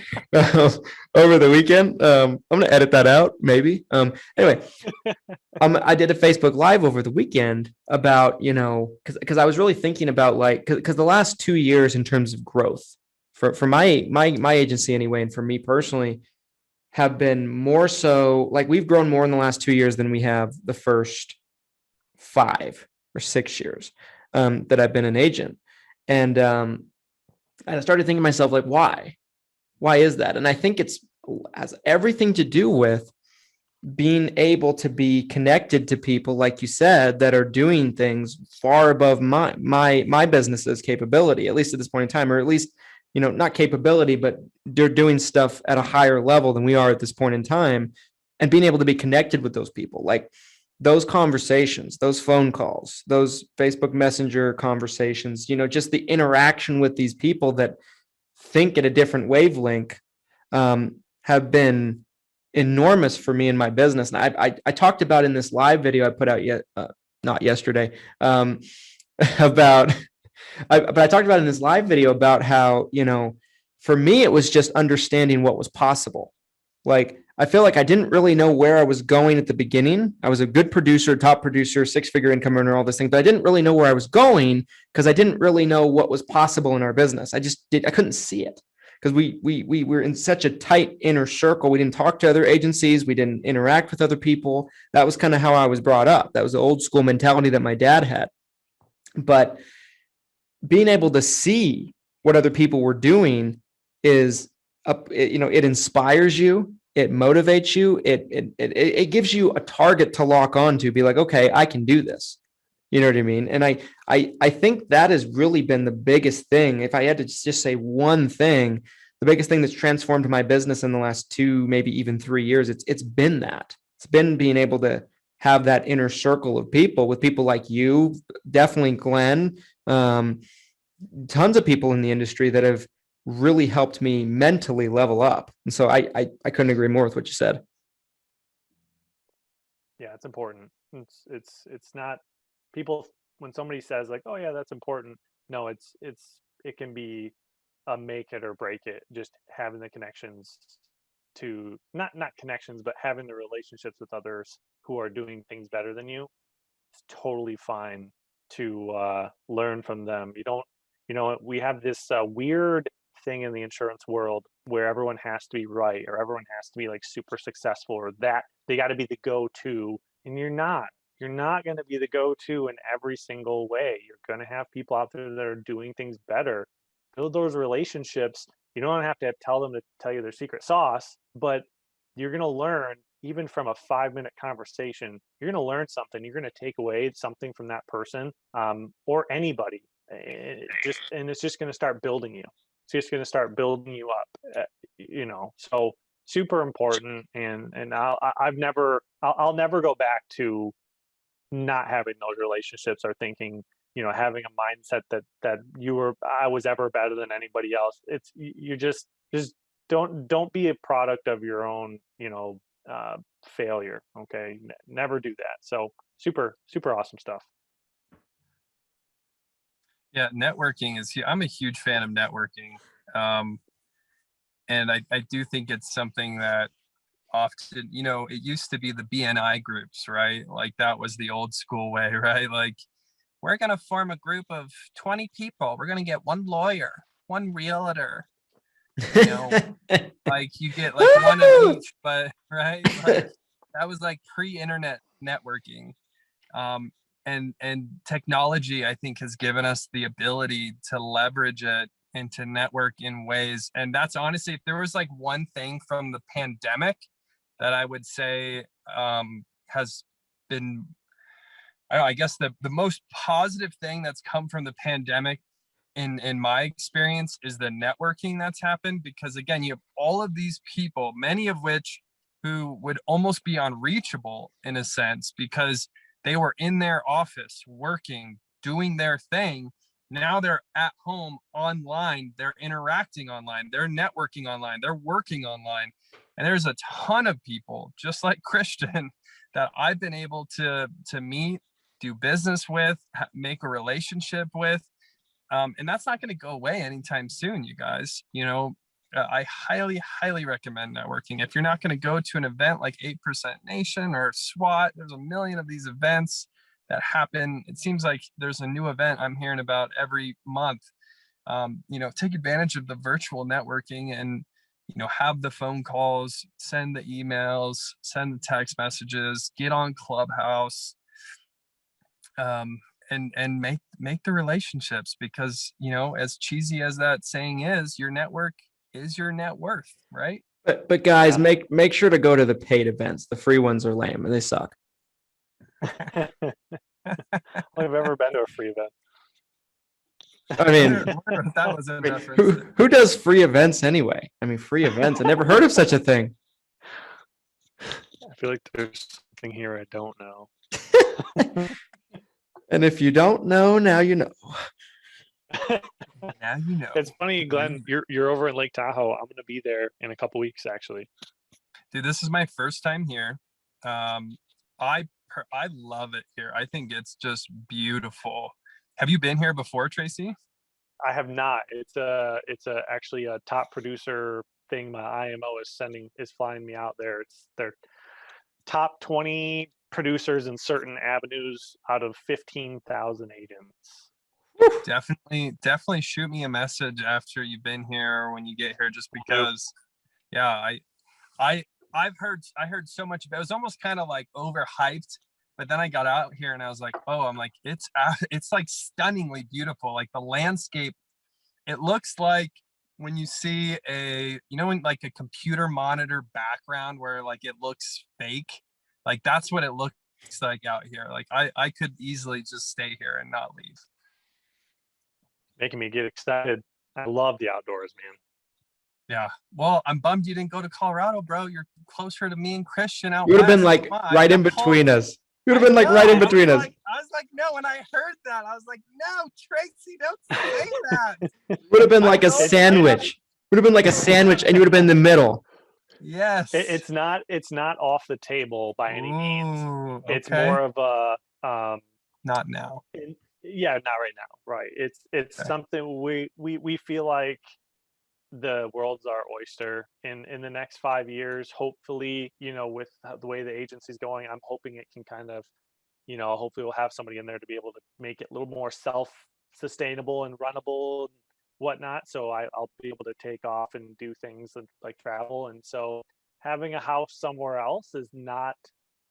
Speaker 1: over the weekend. I'm going to edit that out, maybe. Anyway, I did a Facebook Live over the weekend about, because I was really thinking about because the last 2 years in terms of growth for my agency anyway, and for me personally, have been more so like we've grown more in the last 2 years than we have the first 5 or 6 years that I've been an agent. And I started thinking to myself, like, why is that? And I think has everything to do with being able to be connected to people, like you said, that are doing things far above my business's capability, at least at this point in time, or at least, not capability, but they're doing stuff at a higher level than we are at this point in time, and being able to be connected with those people, like those conversations, those phone calls, those Facebook Messenger conversations, just the interaction with these people that think at a different wavelength have been enormous for me in my business. And I talked about in this live video I put out not yesterday, but I talked about in this live video about how, for me, it was just understanding what was possible. Like, I feel like I didn't really know where I was going at the beginning. I was a good producer, top producer, 6-figure income earner, all these things, but I didn't really know where I was going because I didn't really know what was possible in our business. I couldn't see it because we were in such a tight inner circle. We didn't talk to other agencies. We didn't interact with other people. That was kind of how I was brought up. That was the old school mentality that my dad had. But being able to see what other people were doing is it inspires you, it motivates you, it gives you a target to lock on to, be like, okay, I can do this. You know what I mean? And I think that has really been the biggest thing. If I had to just say one thing, the biggest thing that's transformed my business in the last 2, maybe even 3 years, it's been that. It's been being able to have that inner circle of people, with people like you, definitely Glenn, tons of people in the industry that have really helped me mentally level up. And so I couldn't agree more with what you said.
Speaker 4: Yeah, it's important. It's not, people, when somebody says like, oh yeah, that's important. No, it can be a make it or break it. Just having the connections to, not connections, but having the relationships with others who are doing things better than you. It's totally fine to learn from them. We have this weird thing in the insurance world where everyone has to be right, or everyone has to be like super successful, or that they got to be the go-to, and you're not going to be the go-to in every single way. You're going to have people out there that are doing things better. Build those relationships. You don't have to tell them to tell you their secret sauce, but you're going to learn, even from a 5-minute conversation, you're going to learn something. You're going to take away something from that person, or anybody. It's just going to start building you. It's just going to start building you up, so super important. And I'll never go back to not having those relationships, or thinking, having a mindset that I was ever better than anybody else. It's, you just don't be a product of your own, failure. Okay. Never do that. So super, super awesome stuff.
Speaker 3: Yeah, networking is, I'm a huge fan of networking. And I do think it's something that often, it used to be the BNI groups, right? Like that was the old school way, right? Like, we're going to form a group of 20 people. We're going to get one lawyer, one realtor, like you get like one of each, but right. Like, that was like pre-internet networking. And technology, I think, has given us the ability to leverage it and to network in ways. And that's honestly, if there was like one thing from the pandemic that I would say has been, I guess the most positive thing that's come from the pandemic in my experience is the networking that's happened. Because again, you have all of these people, many of which who would almost be unreachable in a sense, because they were in their office working, doing their thing. Now they're at home online, they're interacting online, they're networking online, they're working online. And there's a ton of people just like Christian that I've been able to meet, do business with, make a relationship with. And that's not going to go away anytime soon, you guys. I highly, highly recommend networking. If you're not going to go to an event like 8% Nation or SWAT, there's a million of these events that happen. It seems like there's a new event I'm hearing about every month. Take advantage of the virtual networking and, have the phone calls, send the emails, send the text messages, get on Clubhouse, and make the relationships, because, as cheesy as that saying is, your network is your net worth, right?
Speaker 1: But guys, make sure to go to the paid events. The free ones are lame and they suck.
Speaker 4: I've ever been to a free event.
Speaker 1: I mean,
Speaker 3: that was a reference.
Speaker 1: Who does free events anyway? I mean, free events. I never heard of such a thing.
Speaker 4: I feel like there's something here I don't know.
Speaker 1: And if you don't know, now you know.
Speaker 3: Now you know.
Speaker 4: It's funny, Glenn, you're over in Lake Tahoe. I'm going to be there in a couple weeks, actually.
Speaker 3: Dude, this is my first time here. I love it here. I think it's just beautiful. Have you been here before, Tracy?
Speaker 4: I have not. It's actually a top producer thing. My IMO is flying me out there. It's their top 20 producers in certain avenues out of 15,000 agents.
Speaker 3: Definitely shoot me a message after you've been here or when you get here, just because I heard so much about it. It was almost kind of like overhyped, but then I got out here and I was like, it's like stunningly beautiful. Like the landscape, it looks like when you see in like a computer monitor background where like it looks fake, like that's what it looks like out here. Like I could easily just stay here and not leave.
Speaker 4: Making me get excited. I love the outdoors, man.
Speaker 3: Yeah. Well, I'm bummed you didn't go to Colorado, bro. You're closer to me and Christian out
Speaker 1: You would have been
Speaker 3: west.
Speaker 1: like
Speaker 3: Come on,
Speaker 1: right in
Speaker 3: I'm
Speaker 1: between
Speaker 3: home.
Speaker 1: us. You would have been like right in between us.
Speaker 3: I was like, no, when I heard that, I was like, no, Tracy, don't say that.
Speaker 1: Would have been like a
Speaker 3: know that.
Speaker 1: sandwich. Would have been like a sandwich, and you would have been in the middle.
Speaker 3: Yes.
Speaker 4: It's not off the table by any means.
Speaker 3: Ooh,
Speaker 4: It's
Speaker 3: okay.
Speaker 4: more of a
Speaker 3: not now.
Speaker 4: Yeah, not right now. Right. It's
Speaker 3: Okay.
Speaker 4: something we feel like the world's our oyster in the next 5 years. Hopefully, with the way the agency's going, I'm hoping it can kind of, hopefully we'll have somebody in there to be able to make it a little more self-sustainable and runnable and whatnot. So I'll be able to take off and do things like travel. And so having a house somewhere else is not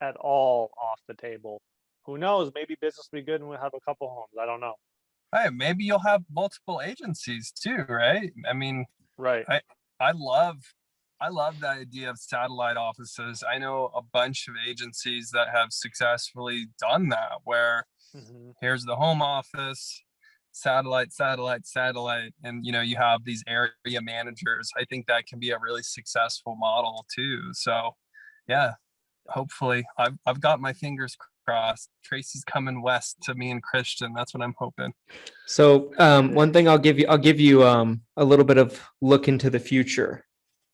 Speaker 4: at all off the table. Who knows? Maybe business will be good and we'll have a couple homes. I don't know.
Speaker 3: Hey, maybe you'll have multiple agencies too, right? I mean,
Speaker 4: right.
Speaker 3: I love the idea of satellite offices. I know a bunch of agencies that have successfully done that, where here's the home office, satellite, and you have these area managers. I think that can be a really successful model too. So yeah, hopefully I've got my fingers crossed. Tracy's coming west to me and Christian. That's what I'm hoping.
Speaker 1: So one thing I'll give you a little bit of look into the future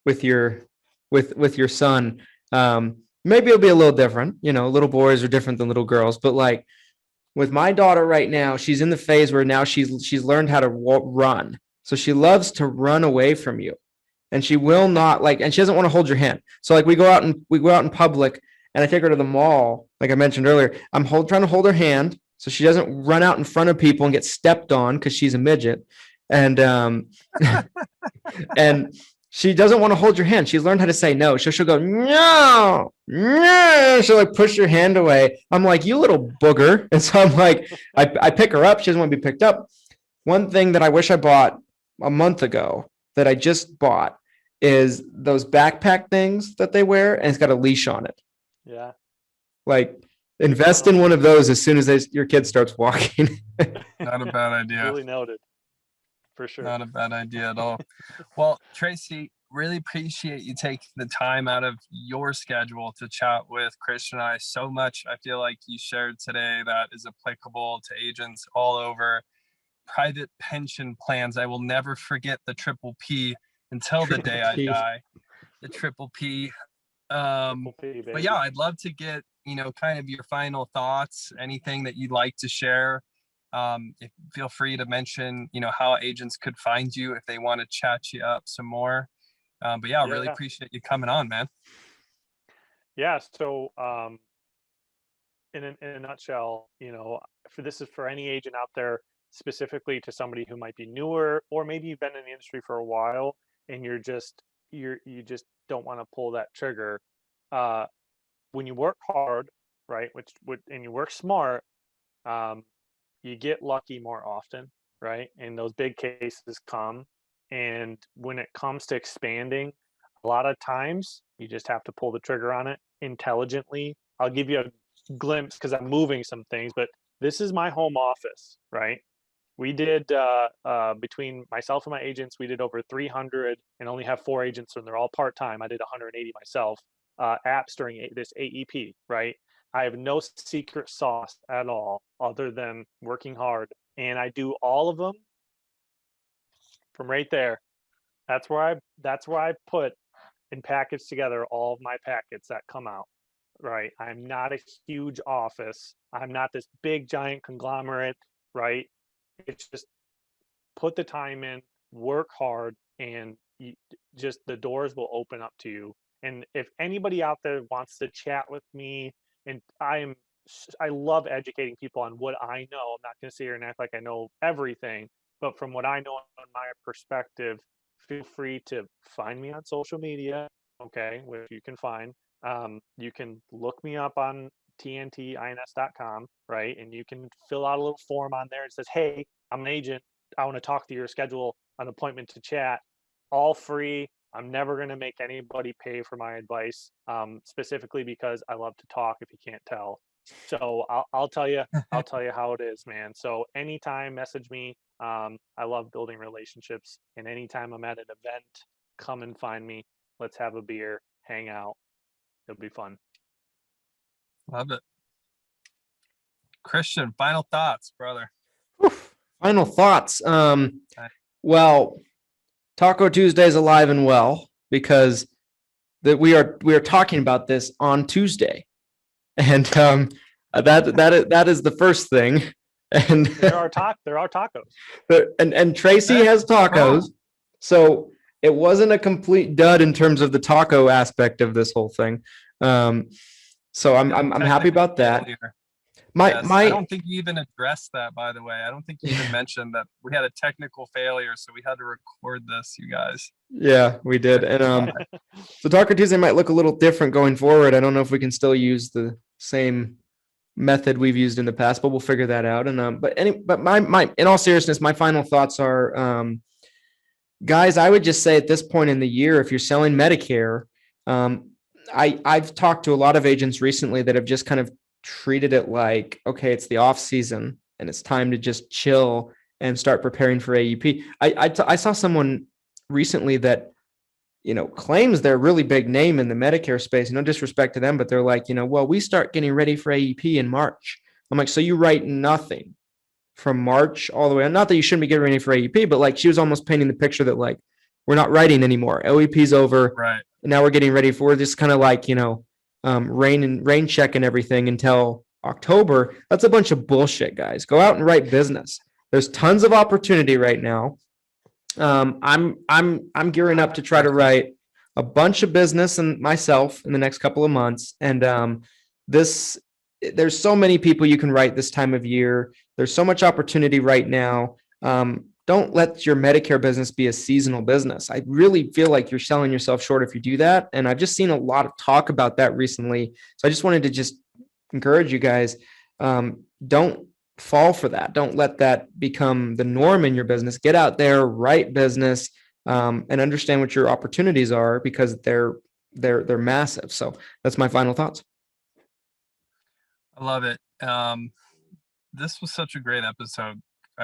Speaker 1: with your son. Maybe it'll be a little different. Little boys are different than little girls, but like with my daughter right now, she's in the phase where now she's learned how to run. So she loves to run away from you, and she will not and she doesn't want to hold your hand. So like we go out in public, and I take her to the mall. Like I mentioned earlier, I'm trying to hold her hand so she doesn't run out in front of people and get stepped on because she's a midget. And and she doesn't want to hold your hand. She's learned how to say no. She'll go, no, no. She'll like push your hand away. I'm like, you little booger. And so I'm like, I pick her up. She doesn't want to be picked up. One thing that I wish I bought a month ago that I just bought is those backpack things that they wear, and it's got a leash on it.
Speaker 4: Yeah.
Speaker 1: Like invest in one of those as soon as your kid starts walking.
Speaker 3: Not a bad idea.
Speaker 4: Really noted. For sure.
Speaker 3: Not a bad idea at all. Well, Tracy, really appreciate you taking the time out of your schedule to chat with Christian and I. So much I feel like you shared today that is applicable to agents all over. Private pension plans. I will never forget the triple P until the day I die. The triple P. But yeah, I'd love to get, kind of your final thoughts, anything that you'd like to share. Feel free to mention, how agents could find you if they want to chat you up some more. But yeah, I really appreciate you coming on, man.
Speaker 4: Yeah. So, in a nutshell, this is for any agent out there, specifically to somebody who might be newer, or maybe you've been in the industry for a while and you just don't want to pull that trigger. When you work hard, right, and you work smart, you get lucky more often, right? And those big cases come. And when it comes to expanding, a lot of times you just have to pull the trigger on it intelligently. I'll give you a glimpse because I'm moving some things, but this is my home office, right? We did, between myself and my agents, we did over 300 and only have 4 agents and they're all part-time. I did 180 myself, apps during this AEP, right? I have no secret sauce at all other than working hard. And I do all of them from right there. That's where I put and package together all of my packets that come out, right? I'm not a huge office. I'm not this big giant conglomerate, right? It's just put the time in, work hard, and just the doors will open up to you. And if anybody out there wants to chat with me, and I love educating people on what I know. I'm not going to sit here and act like I know everything, but from what I know on my perspective, feel free to find me on social media, okay, which you can find. You can look me up on tntins.com, right? And you can fill out a little form on there. It says, hey, I'm an agent. I want to talk to you or schedule an appointment to chat. all free. I'm never going to make anybody pay for my advice, specifically because I love to talk, if you can't tell. So I'll tell you how it is, man. So anytime, message me. I love building relationships, and anytime I'm at an event, come and find me. Let's have a beer, hang out. It'll be fun.
Speaker 3: Love it. Christian, final thoughts, brother.
Speaker 1: Final thoughts. Well, Taco Tuesday is alive and well, because we are talking about this on Tuesday, and that is the first thing. And
Speaker 4: there are tacos.
Speaker 1: And Tracy has tacos, so it wasn't a complete dud in terms of the taco aspect of this whole thing. So I'm happy about that.
Speaker 3: I don't think you even addressed that, by the way. I don't think you even mentioned that we had a technical failure, so we had to record this, you guys.
Speaker 1: Yeah, we did. And so Taco Tuesday might look a little different going forward. I don't know if we can still use the same method we've used in the past, but we'll figure that out. And but my in all seriousness, my final thoughts are, guys, I would just say at this point in the year, if you're selling Medicare, I've talked to a lot of agents recently that have just kind of treated it like, okay, it's the off season and it's time to just chill and start preparing for AEP. I saw someone recently that, claims they're a really big name in the Medicare space. No disrespect to them, but they're like, well, we start getting ready for AEP in March. I'm like, so you write nothing from March all the way on? Not that you shouldn't be getting ready for AEP, but like she was almost painting the picture that like, we're not writing anymore. OEP's over.
Speaker 3: Right.
Speaker 1: And now we're getting ready for this kind of like, rain check and everything until October. That's a bunch of bullshit, guys. Go out and write business. There's tons of opportunity right now. I'm gearing up to try to write a bunch of business and myself in the next couple of months. And there's so many people you can write this time of year. There's so much opportunity right now. Don't let your Medicare business be a seasonal business. I really feel like you're selling yourself short if you do that. And I've just seen a lot of talk about that recently. So I just wanted to just encourage you guys, don't fall for that. Don't let that become the norm in your business. Get out there, write business, and understand what your opportunities are, because they're massive. So that's my final thoughts.
Speaker 3: I love it. This was such a great episode.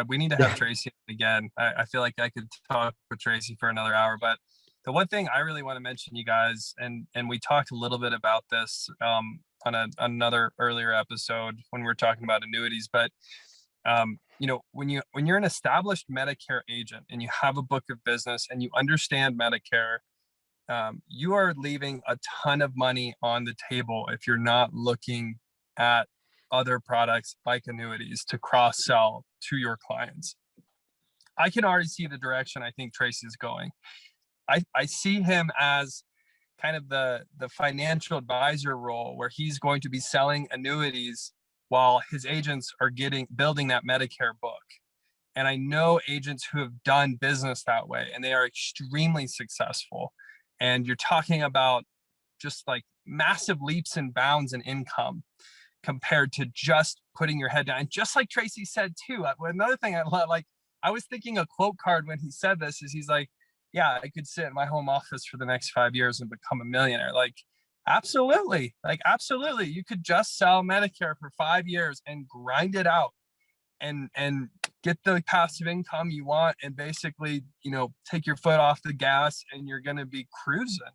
Speaker 3: We need to have Tracy again. I feel like I could talk with Tracy for another hour, but the one thing I really want to mention, you guys, and we talked a little bit about this on another earlier episode when we were talking about annuities, but when you're an established Medicare agent and you have a book of business and you understand Medicare, you are leaving a ton of money on the table if you're not looking at other products like annuities to cross-sell to your clients. I can already see the direction I think Tracy is going. I see him as kind of the financial advisor role, where he's going to be selling annuities while his agents are building that Medicare book. And I know agents who have done business that way, and they are extremely successful. And you're talking about just like massive leaps and bounds in income compared to just putting your head down. And just like Tracy said too, another thing I was thinking a quote card when he said this is, he's like, yeah, I could sit in my home office for the next 5 years and become a millionaire. Like, absolutely. You could just sell Medicare for 5 years and grind it out and get the passive income you want, and basically, take your foot off the gas and you're going to be cruising.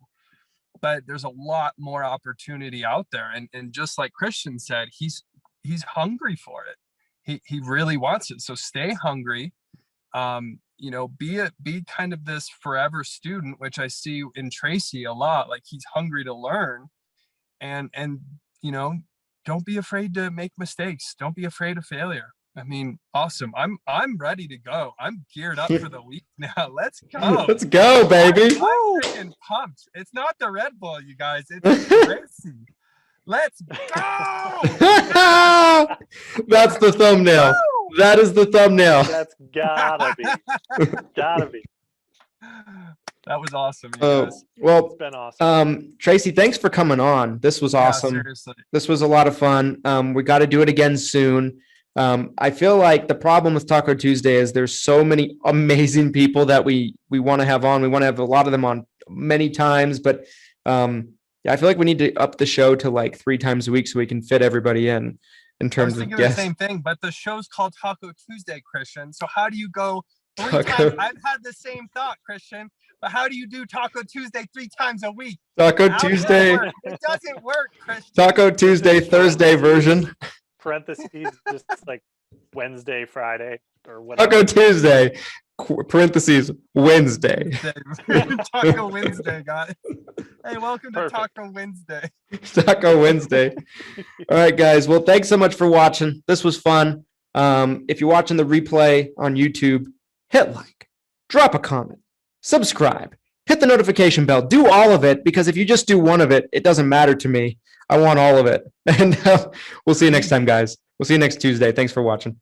Speaker 3: But there's a lot more opportunity out there. And just like Christian said, he's hungry for it. He really wants it. So stay hungry. Be kind of this forever student, which I see in Tracy a lot. Like, he's hungry to learn, and don't be afraid to make mistakes. Don't be afraid of failure. I mean, awesome. I'm ready to go. I'm geared up for the week now. Let's go.
Speaker 1: Let's go, baby.
Speaker 3: I'm freaking pumped. It's not the Red Bull, you guys. It's Tracy. Let's go.
Speaker 1: That's the thumbnail. That is the thumbnail.
Speaker 4: That's gotta be.
Speaker 3: That was awesome, you guys.
Speaker 1: Well,
Speaker 4: it's been awesome.
Speaker 1: Tracy, thanks for coming on. This was awesome.
Speaker 3: Yeah, seriously.
Speaker 1: This was a lot of fun. We got to do it again soon. I feel like the problem with Taco Tuesday is there's so many amazing people that we want to have on. We want to have a lot of them on many times, but yeah, I feel like we need to up the show to like 3 times a week so we can fit everybody in terms of guests.
Speaker 3: The same thing, but the show's called Taco Tuesday, Christian. So how do you go 3 times? I've had the same thought, Christian, but how do you do Taco Tuesday 3 times a week?
Speaker 1: Taco Tuesday.
Speaker 3: It doesn't work, Christian.
Speaker 1: Taco Tuesday, Thursday version.
Speaker 4: Parentheses, just like Wednesday, Friday, or whatever.
Speaker 1: Taco Tuesday, parentheses, Wednesday.
Speaker 3: Taco Wednesday, guys. Hey, welcome to Taco Wednesday.
Speaker 1: Taco Wednesday. All right, guys. Well, thanks so much for watching. This was fun. If you're watching the replay on YouTube, hit like, drop a comment, subscribe, hit the notification bell, do all of it, because if you just do one of it, it doesn't matter to me. I want all of it. And we'll see you next time, guys. We'll see you next Tuesday. Thanks for watching.